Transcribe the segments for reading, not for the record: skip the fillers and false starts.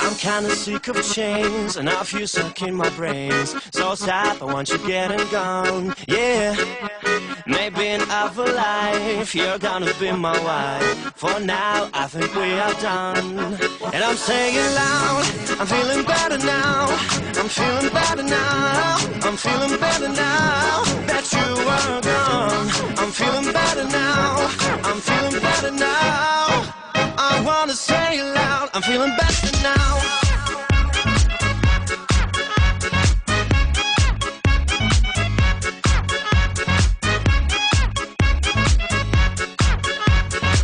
I'm kinda sick of chains and I feel stuck in my brains. So sad, I want you getting gone. Yeah, maybe in other life you're gonna be my wife. For now, I think we are done. And I'm saying loud, I'm feeling better now. I'm feeling better now. I'm feeling better now that you are gone. I'm feeling better now. I'm feeling better now. I wanna say it loud, I'm feeling better now.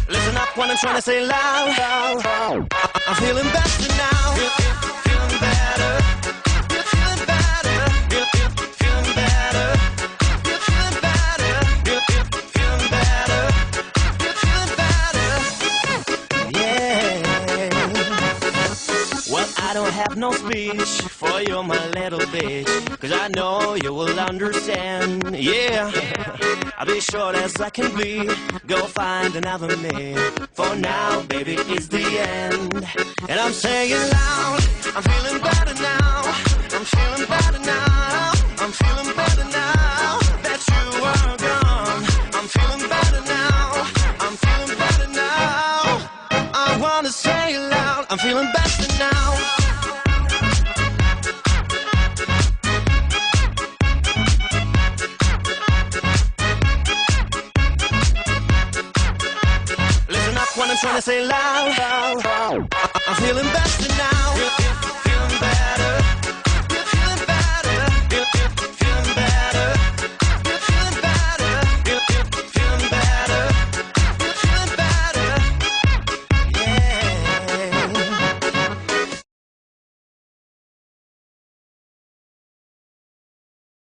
Listen up when I'm trying to say it loud. I'm feeling better now. Feeling better. Feeling better. Feeling better. Feeling better. Feeling better. Feeling better. Yeah. Well, I don't have no speech for you, my little bitch, 'cause I know you will understand. Yeah, I'll be short as I can be. Go find another me. For now, baby, it's the end. And I'm saying loud, I'm feeling better now. I'm feeling better now. I'm feeling better now that you are gone. I'm feeling better now. I'm feeling better now. I wanna say it loud, I'm feeling better now. Listen up when I'm trying to say loud. I'm feeling better now.